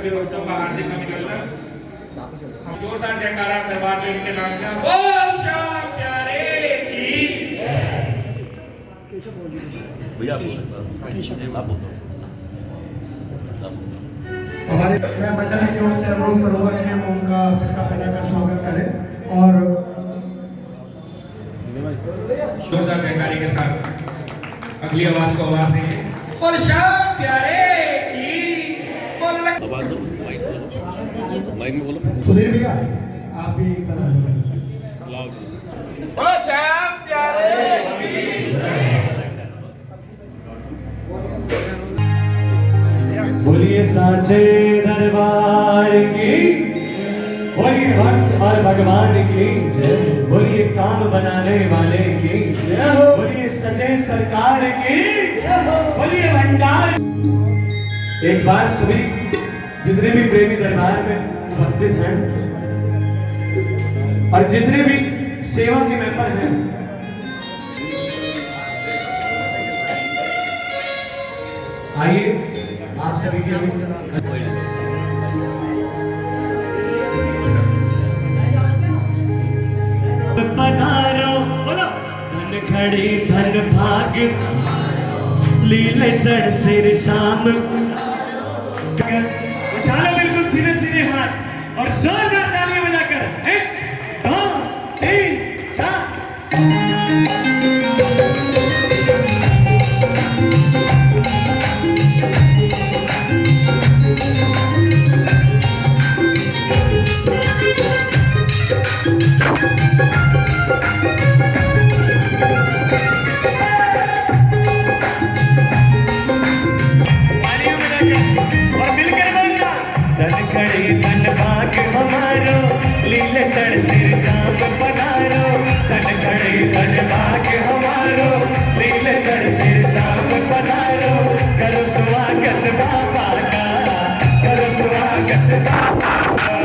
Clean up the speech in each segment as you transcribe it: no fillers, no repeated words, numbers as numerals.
सभी भक्तों का हार्दिक अभिनंदन। हम जोरदार जयकारा दरबार में इनके नाम का बोल श्याम प्यारे की भैया हमारे मैं मंडल की ओर से अनुरोध करूंगा कि हम उनका फिरका पहनाकर स्वागत करें और जोरदार जयकारी के साथ अगली आवाज को आवाज देंगे। बोल श्याम प्यारे की बोल आवाज दो, माइक में बोलो। सुधीर भैया आप भी बना बोलो श्याम प्यारे बोलिए साचे दरबार की, बोलिए भक्त और भगवान की, बोलिए काम बनाने वाले की, बोलिए सचे सरकार की, बोलिए भंडार। एक बार सभी जितने भी प्रेमी दरबार में उपस्थित हैं और जितने भी सेवा के मेंबर हैं, आइए आप सभी के पधारो, बोलो धन खड़ी धन भाग लीले चढ़ सिर शाम। उछालो बिल्कुल सीधे सीधे हाथ और जोरदार तालियां बजाकर 1 2 3 4। लीले चढ़ सिर शाम पधारो, धन खड़ी धन भाग हमारो, लीले चढ़ सिर शाम पधारो। करो स्वागत बाबा का, करो स्वागत बाबा का,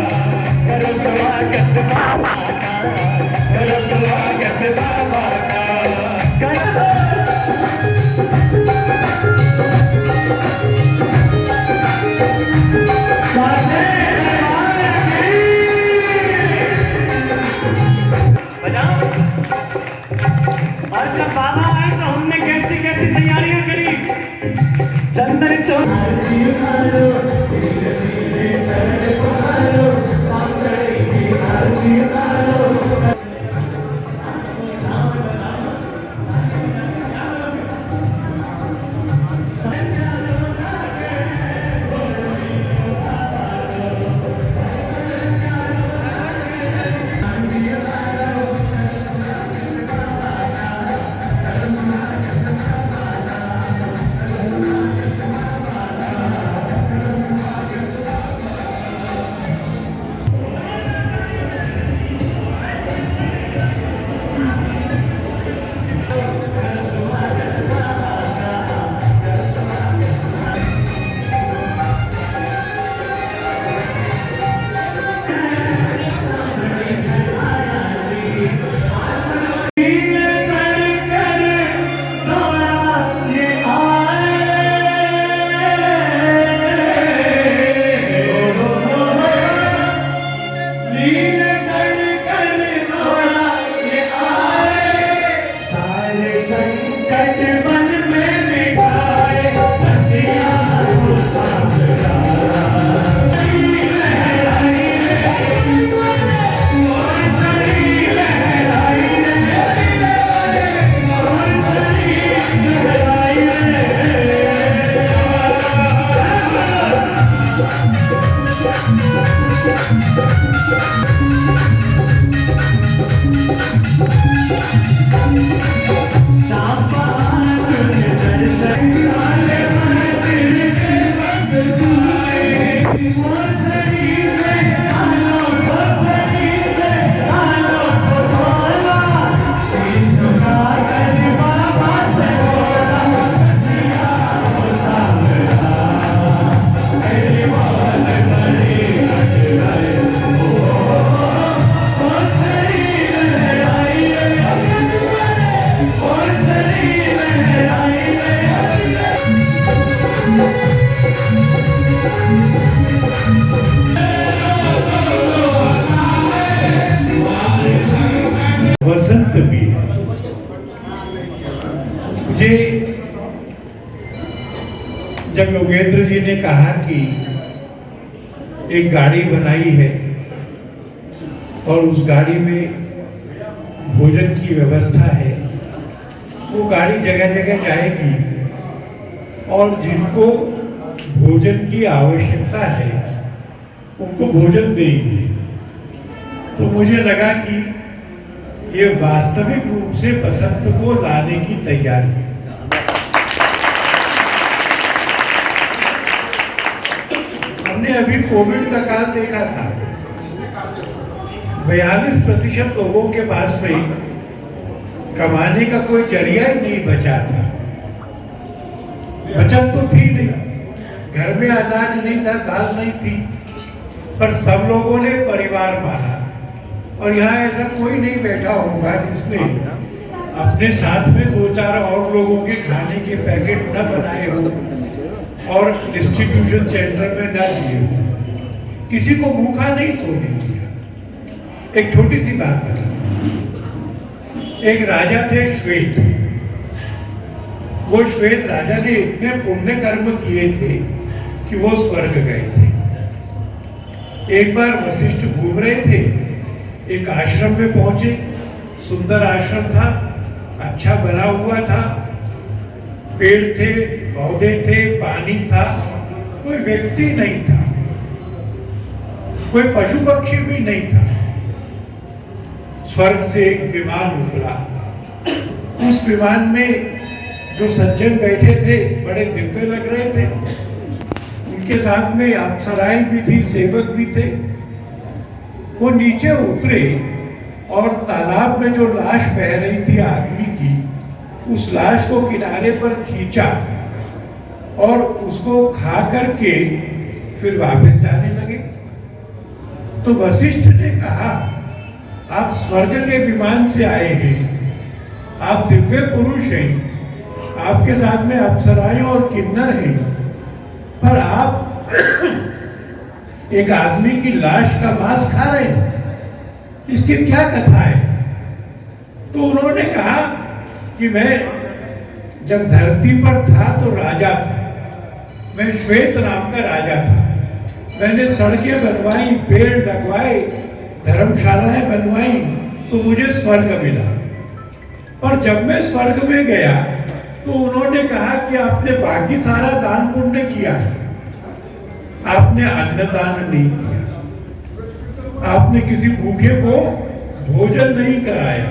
करो स्वागत बाबा का, करो स्वागत बाबा का। और जब बाबा आए तो हमने कैसी कैसी तैयारियां करी। चंदन मुझे जब योगेंद्र जी ने कहा कि एक गाड़ी बनाई है और उस गाड़ी में भोजन की व्यवस्था है, वो गाड़ी जगह जगह जाएगी और जिनको भोजन की आवश्यकता है उनको भोजन देंगे। तो मुझे लगा कि ये वास्तविक रूप से बसंत को लाने की तैयारी है। हमने अभी कोविड का काल देखा था, 42% लोगों के पास में कमाने का कोई जरिया ही नहीं बचा था। बचत तो थी नहीं, घर में अनाज नहीं था, दाल नहीं थी, पर सब लोगों ने परिवार माना। और यहाँ ऐसा कोई नहीं बैठा होगा जिसने अपने साथ में 2-4 और लोगों के खाने के पैकेट न बनाए हो और डिस्ट्रीब्यूशन सेंटर में न दिए हो। किसी को भूखा नहीं सोने दिया। एक छोटी सी बात बता, एक राजा थे श्वेत। वो श्वेत राजा ने इतने पुण्य कर्म किए थे कि वो स्वर्ग गए थे। एक बार वशिष्ठ घूम रहे थे, एक आश्रम में पहुंचे। सुंदर आश्रम था, अच्छा बना हुआ था, पेड़ थे, पौधे थे, पानी था, कोई व्यक्ति नहीं था, कोई पशु पक्षी भी नहीं था। स्वर्ग से एक विमान उतरा। उस विमान में जो सज्जन बैठे थे बड़े दिव्य लग रहे थे। उनके साथ में अप्सराएं भी थी, सेवक भी थे। वो नीचे उतरे और तालाब में जो लाश बह रही थी आदमी की, उस लाश को किनारे पर खींचा और उसको खा करके फिर वापस जाने लगे। तो वशिष्ठ ने कहा, आप स्वर्ग के विमान से आए हैं, आप दिव्य पुरुष हैं, आपके साथ में अप्सराएं और किन्नर हैं, पर आप एक आदमी की लाश का मांस खा रहे हैं, इसकी क्या कथा है? तो उन्होंने कहा कि मैं जब धरती पर था तो राजा था, मैं श्वेत नाम का राजा था। मैंने सड़कें बनवाई, पेड़ लगवाए, धर्मशालाएं बनवाई, तो मुझे स्वर्ग मिला। और जब मैं स्वर्ग में गया तो उन्होंने कहा कि आपने बाकी सारा दान पुण्य किया, आपने अन्नदान नहीं किया, आपने किसी भूखे को भोजन नहीं कराया।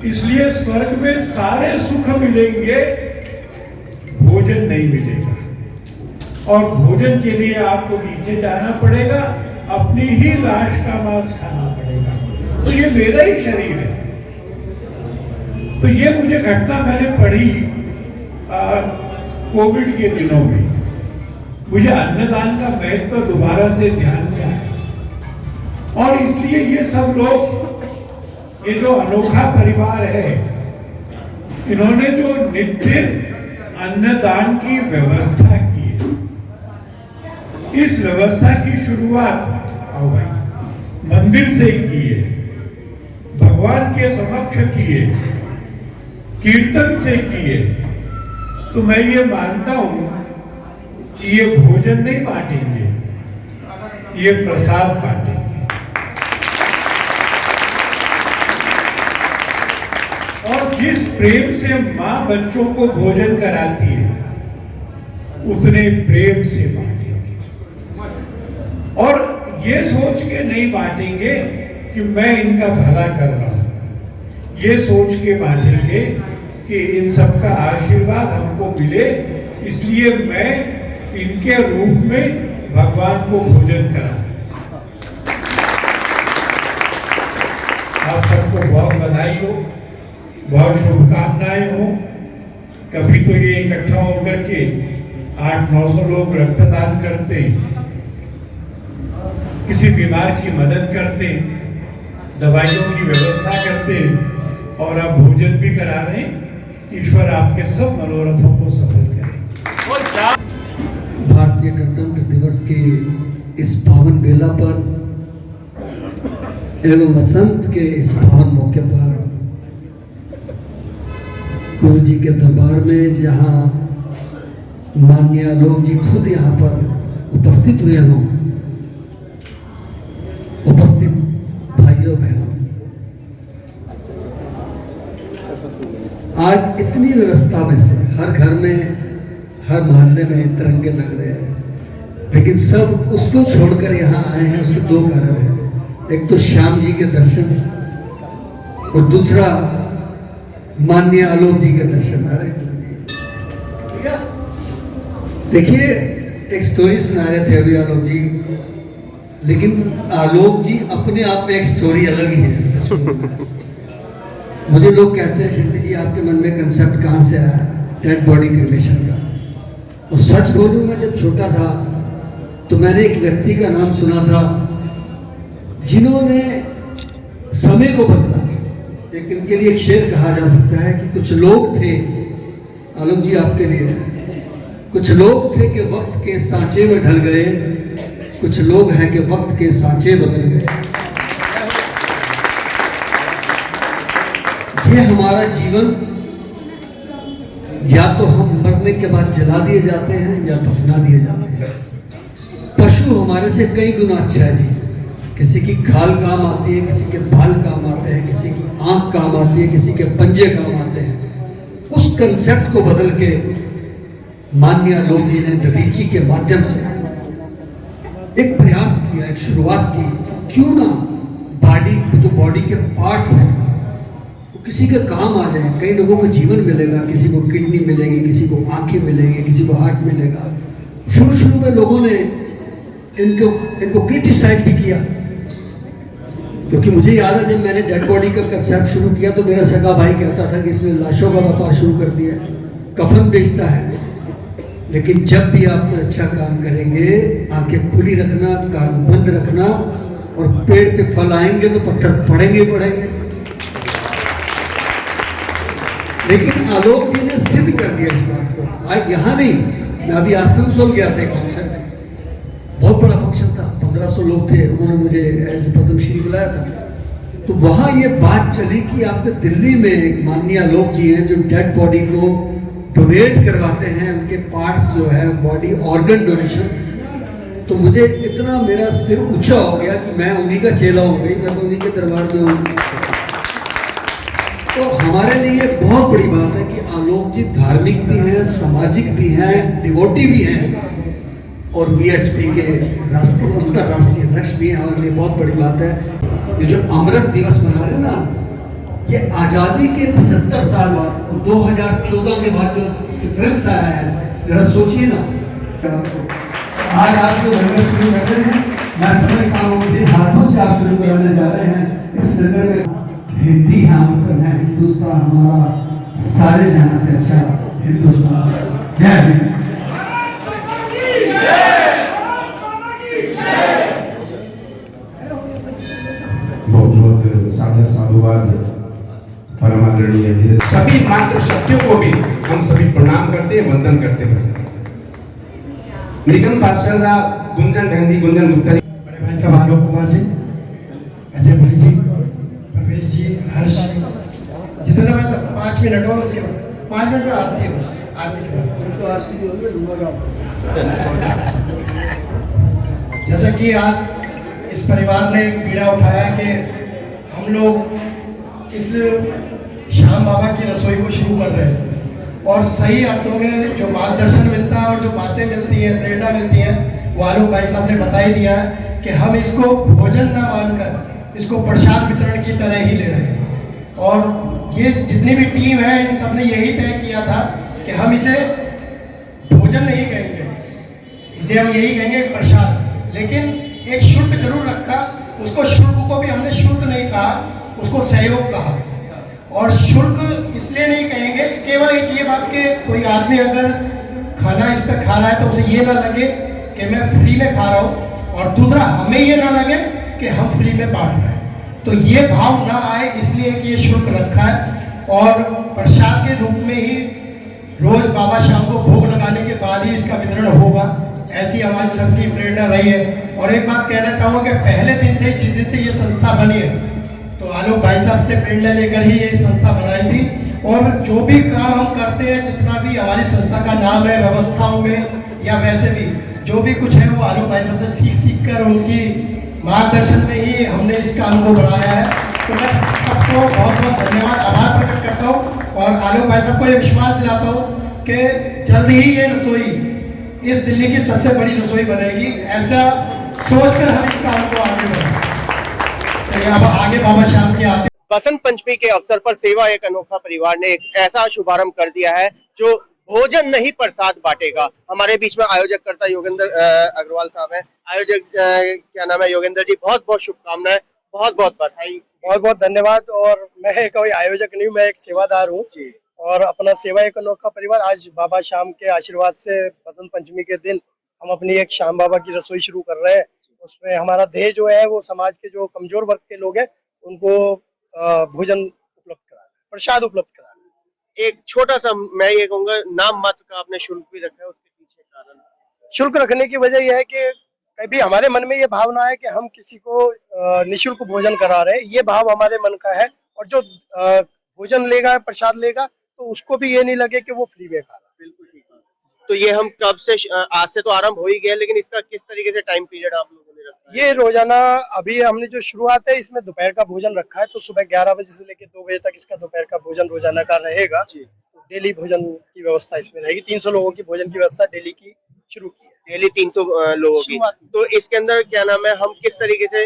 इसलिए स्वर्ग में सारे सुख मिलेंगे, भोजन नहीं मिलेगा। और भोजन के लिए आपको नीचे जाना पड़ेगा, अपनी ही लाश का मांस खाना पड़ेगा। तो ये मेरा ही शरीर है। तो ये मुझे घटना मैंने पढ़ी कोविड के दिनों में। मुझे अन्नदान का महत्व दोबारा से ध्यान में आया। और इसलिए ये सब लोग, ये जो अनोखा परिवार है, इन्होंने जो नित्य अन्नदान की व्यवस्था की है, इस व्यवस्था की शुरुआत आओ भाई मंदिर से की है, भगवान के समक्ष की है, कीर्तन से की है। तो मैं ये मानता हूं कि ये भोजन नहीं बांटेंगे, ये प्रसाद बांटेंगे। और जिस प्रेम से मां बच्चों को भोजन कराती है, उतने प्रेम से बांटेंगे। और ये सोच के नहीं बांटेंगे कि मैं इनका भला कर रहा हूं, ये सोच के बांटेंगे कि इन सबका आशीर्वाद हमको मिले, इसलिए मैं इनके रूप में भगवान को भोजन करा। आप सबको बहुत बधाई हो, बहुत शुभकामनाएं हो। कभी तो ये इकट्ठा होकर के 800-900 लोग रक्तदान करते, किसी बीमार की मदद करते, दवाइयों की व्यवस्था करते, और आप भोजन भी करा रहे हैं। ईश्वर आपके सब मनोरथों को सफल करे। भारतीय गणतंत्र दिवस के इस पावन बेला पर एवं वसंत के इस पावन मौके पर गुरु जी के दरबार में, जहाँ माननीय आलोक जी खुद यहाँ पर उपस्थित हुए हों, उपस्थित भाइयों बहनों, आज इतनी व्यवस्था में से हर घर में, हर मोहल्ले में तिरंगे लग रहे हैं, लेकिन सब उसको छोड़कर यहाँ आए हैं। उसके दो कारण हैं, एक तो श्याम जी के दर्शन और दूसरा माननीय आलोक जी के दर्शन। अरे देखिए, एक स्टोरी सुना रहे थे अभी आलोक जी, लेकिन आलोक जी अपने आप में एक स्टोरी अलग ही है। मुझे लोग कहते हैं शिल्पी जी आपके मन में कंसेप्ट कहाँ से आया डेड बॉडी क्रिमेशन का। और सच बोलूं, मैं जब छोटा था तो मैंने एक व्यक्ति का नाम सुना था जिन्होंने समय को बदला। एक इनके लिए एक शेर कहा जा सकता है कि कुछ लोग थे, आलोक जी आपके लिए, कुछ लोग थे कि वक्त के सांचे में ढल गए, कुछ लोग हैं कि वक्त के सांचे बदल गए। ये हमारा जीवन, या तो हम मरने के बाद जला दिए जाते हैं या दफना दिए जाते हैं। पशु हमारे से कई गुना अच्छा है जी। किसी की खाल काम आती है, किसी के बाल काम आते हैं, किसी की आंख काम आती है, किसी के पंजे काम आते हैं। उस कंसेप्ट को बदल के माननीय आलोक जी ने दलीची के माध्यम से एक प्रयास किया, एक शुरुआत की। क्यों ना जो बॉडी के पार्ट्स हैं वो किसी के काम आ जाए। कई लोगों को जीवन मिलेगा, किसी को किडनी मिलेगी, किसी को आंखें मिलेंगी, किसी को हार्ट मिलेगा। शुरू में लोगों ने इनको क्रिटिसाइज भी किया, क्योंकि मुझे याद है जब मैंने डेड बॉडी का कंसेप्ट शुरू किया तो मेरा सगा भाई कहता था कि इसने लाशों का व्यापार शुरू कर दिया, कफन बेचता है। लेकिन जब भी आप कोई अच्छा काम करेंगे, आंखें खुली रखना, कान बंद रखना, और पेड़ पे फल आएंगे तो पत्थर पड़ेंगे ही पड़ेंगे। लेकिन आलोक जी ने सिद्ध कर दिया इस बात को। आज यहाँ नहीं, मैं अभी आसनसोल गया था एक फंक्शन में, बहुत बड़ा फंक्शन था, 1500 लोग थे। उन्होंने मुझे एज पद्मश्री बुलाया था। तो वहां ये बात चली कि आपके दिल्ली में माननीय आलोक जी हैं जो डेड बॉडी को डोनेट करवाते हैं, उनके पार्ट्स जो है बॉडी ऑर्गन डोनेशन। तो मुझे इतना मेरा सिर ऊंचा हो गया कि मैं उन्हीं का चेला हो गई, मैं तो उन्हीं के दरबार में हूँ। तो हमारे लिए बहुत बड़ी बात है कि आलोक जी धार्मिक भी हैं, सामाजिक भी हैं, डिवोटी भी हैं, और VHP के अंतरराष्ट्रीय अध्यक्ष भी हैं। और ये बहुत बड़ी बात है, ये जो अमृत दिवस मना रहे ना, ये आज़ादी के 75 साल बाद और 2014 के बाद जो डिफरेंस आया है, जरा सोचिए ना। आज आप जो लंगर शुरू कर रहे हैं, मैं समझता हूँ जिन हाथों से आप शुरू कराने जा रहे हैं, इस लंगर में हिंदी है, मतलब है हिंदुस्तान हमारा सारे जहां से अच्छा हिंदुस्तान। जय हिंद। बहुत बहुत साधुवाद परम आदरणीय सभी मातृ शक्तियों को भी हम सभी प्रणाम करते हैं, वंदन करते हैं। निगम पार्षद गुंजन बहन, गुंजन गुप्ता जी, बड़े भाई साहब आलोक कुमार जी, अजय भाई जी, परवेश जी, हर्ष, जितना मैं 5 मिनट और उसके बाद 5 मिनट में आरती है, बस आरती के बाद। जैसा कि आज इस परिवार ने पीड़ा उठाया कि हम लोग इस श्याम बाबा की रसोई को शुरू कर रहे हैं, और सही अर्थों में जो मार्गदर्शन मिलता है और जो बातें मिलती हैं, प्रेरणा मिलती है, वो आलोक भाई साहब ने बता ही दिया है कि हम इसको भोजन ना मानकर इसको प्रसाद वितरण की तरह ही ले रहे हैं। और ये जितनी भी टीम है, इन सब ने यही तय किया था कि हम इसे भोजन नहीं कहेंगे, इसे हम यही कहेंगे प्रसाद। लेकिन एक शुल्क जरूर रखा, उसको शुल्क को भी हमने शुल्क नहीं कहा, उसको सहयोग कहा। और शुल्क इसलिए नहीं कहेंगे, केवल एक ये बात कि कोई आदमी अगर खाना इस पे खा रहा है तो उसे ये ना लगे कि मैं फ्री में खा रहा हूँ, और दूसरा हमें ये ना लगे कि हम फ्री में बांट रहे हैं। तो ये भाव ना आए, इसलिए कि ये शुल्क रखा है। और प्रसाद के रूप में ही रोज बाबा शाम को भोग लगाने के बाद ही इसका वितरण होगा, ऐसी हमारी सबकी प्रेरणा रही है। और एक बात कहना चाहूँगा कि पहले दिन से, जिस दिन से ये संस्था बनी है, तो आलोक भाई साहब से प्रेरणा लेकर ही ये संस्था बनाई थी। और जो भी काम हम करते हैं, जितना भी हमारी संस्था का नाम है, व्यवस्थाओं में या वैसे भी जो भी कुछ है, वो आलोक भाई सबसे सीख कर उनकी मार्गदर्शन में ही हमने इस काम को बढ़ाया है। तो मैं सबको बहुत बहुत धन्यवाद, आभार प्रकट करता हूँ और आलोक भाई साहब को ये विश्वास दिलाता हूँ कि जल्द ही ये रसोई इस दिल्ली की सबसे बड़ी रसोई बनेगी, ऐसा सोचकर हम इस काम को आगे बढ़ाएं। अब आगे बाबा श्याम की आते। बसंत पंचमी के अवसर पर सेवा एक अनोखा परिवार ने एक ऐसा शुभारंभ कर दिया है जो भोजन नहीं प्रसाद बांटेगा। हमारे बीच में आयोजक करता योगेंद्र अग्रवाल साहब हैं। आयोजक क्या नाम है? योगेंद्र जी, बहुत बहुत शुभकामनाएं, बहुत बहुत बधाई, बहुत बहुत धन्यवाद। और मैं कोई आयोजक नहीं, मैं एक सेवादार हूँ और अपना सेवा एक अनोखा परिवार, आज बाबा श्याम के आशीर्वाद से बसंत पंचमी के दिन हम अपनी एक श्याम बाबा की रसोई शुरू कर रहे हैं। उसमें हमारा ध्येय जो है वो समाज के जो कमजोर वर्ग के लोग हैं उनको भोजन उपलब्ध कराना, प्रसाद उपलब्ध कराना। एक छोटा सा मैं ये कहूंगा, नाम मात्र का आपने शुल्क भी रखा है, उसके पीछे कारण? शुल्क रखने की वजह यह है कि कभी हमारे मन में ये भावना है कि हम किसी को निःशुल्क भोजन करा रहे हैं, ये भाव हमारे मन का है। और जो भोजन लेगा, प्रसाद लेगा, तो उसको भी ये नहीं लगे कि वो फ्री में खा रहा। बिल्कुल ठीक है। तो ये हम कब से, आज से तो आरंभ हो ही गया, लेकिन इसका किस तरीके से टाइम पीरियड आप लोगों ने रखा है? ये रोजाना, अभी हमने जो शुरुआत है इसमें दोपहर का भोजन रखा है, तो सुबह 11 बजे से लेकर 2 बजे तक इसका दोपहर का भोजन रोजाना का रहेगा। डेली भोजन की व्यवस्था इसमें रहेगी। 300 लोगों की भोजन की व्यवस्था डेली की शुरू की है। डेली 300 लोगों की। तो इसके अंदर क्या नाम है, हम किस तरीके से,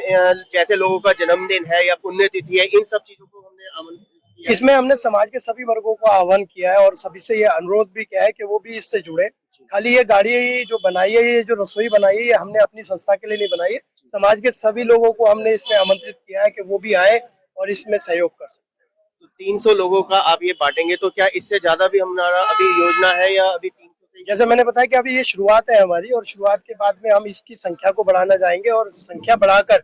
जैसे लोगों का जन्मदिन है या पुण्यतिथि है, इन सब चीजों को हमने आमंत्रित किया? इसमें हमने समाज के सभी वर्गों को आह्वान किया है और सभी से ये अनुरोध भी किया है कि वो भी इससे जुड़े। खाली ये गाड़ी जो बनाई है, ये जो रसोई बनाई है, ये हमने अपनी संस्था के लिए नहीं बनाई है, समाज के सभी लोगों को हमने इसमें आमंत्रित किया है कि वो भी आए और इसमें सहयोग कर सकते हैं। तो 300 लोगों का आप ये बांटेंगे, तो क्या इससे ज्यादा भी हमारा अभी योजना है या अभी 300 से? जैसे मैंने बताया कि अभी ये शुरुआत है हमारी, और शुरुआत के बाद में हम इसकी संख्या को बढ़ाना चाहेंगे और संख्या बढ़ाकर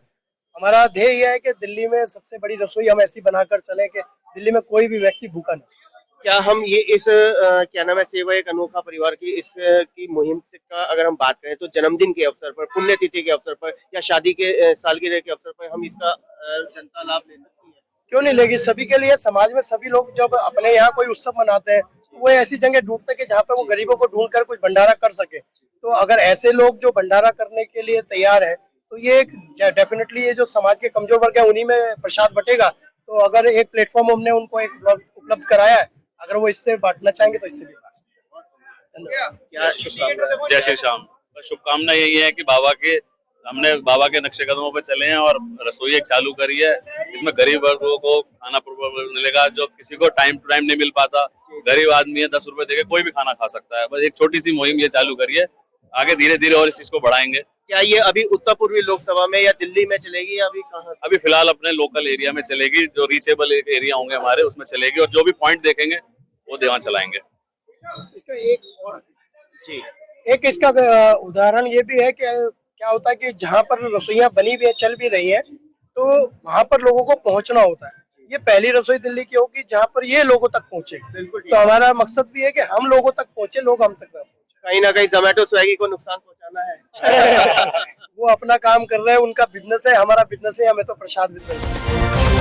हमारा ध्येय यह है कि दिल्ली में सबसे बड़ी रसोई हम ऐसी बनाकर चले कि दिल्ली में कोई भी व्यक्ति भूखा न सोए। क्या हम ये इस क्या नाम है, सेवा एक अनोखा परिवार की इस की मुहिम से का अगर हम बात करें, तो जन्मदिन के अवसर पर, पुण्यतिथि के अवसर पर या शादी के सालगिरह के अवसर पर हम इसका जनता लाभ ले सकती है? क्यों नहीं लेगी? सभी के लिए, समाज में सभी लोग जब अपने यहाँ कोई उत्सव मनाते हैं तो वो ऐसी जगह ढूंढते हैं कि जहाँ पे वो गरीबों को ढूंढकर कुछ भंडारा कर सके। तो अगर ऐसे लोग जो भंडारा करने के लिए तैयार है, तो ये डेफिनेटली ये जो समाज के कमजोर वर्ग है उन्हीं में प्रसाद बटेगा। तो अगर एक प्लेटफॉर्म हमने उनको एक उपलब्ध कराया है, अगर वो इससे बांटना चाहेंगे तो इससे भी बांट सकते हैं। क्या शुभकामनाएं? जय श्री श्याम। बस शुभकामना यही है कि हमने बाबा के नक्शे कदमों पे चले हैं और रसोई एक चालू करी है। इसमें गरीब वर्गों को खाना मिलेगा, जो किसी को टाइम टू टाइम नहीं मिल पाता। गरीब आदमी है, 10 रुपए देके कोई भी खाना खा सकता है। बस एक छोटी सी मुहिम ये चालू करी है, आगे धीरे धीरे और इस चीज को बढ़ाएंगे। क्या ये अभी उत्तर पूर्वी लोकसभा में या दिल्ली में चलेगी या अभी कहाँ? अभी फिलहाल अपने लोकल एरिया में चलेगी, जो रीचेबल एरिया होंगे हमारे उसमें चलेगी, और जो भी पॉइंट देखेंगे वो देवा चलाएंगे। इसका एक और जी, एक इसका उदाहरण ये भी है कि क्या होता है कि जहाँ पर रसोइयाँ बनी भी है, चल भी रही है, तो वहाँ पर लोगों को पहुँचना होता है। ये पहली रसोई दिल्ली की होगी जहाँ पर ये लोगों तक पहुँचे। बिल्कुल। तो हमारा मकसद भी है कि हम लोगों तक पहुँचे, लोग हम तक पहुँचे। कहीं ना कहीं जोमेटो स्विगी को नुकसान पहुंचाना है। वो अपना काम कर रहे हैं, उनका बिजनेस है, हमारा बिजनेस है, हमें तो प्रसाद वितरण।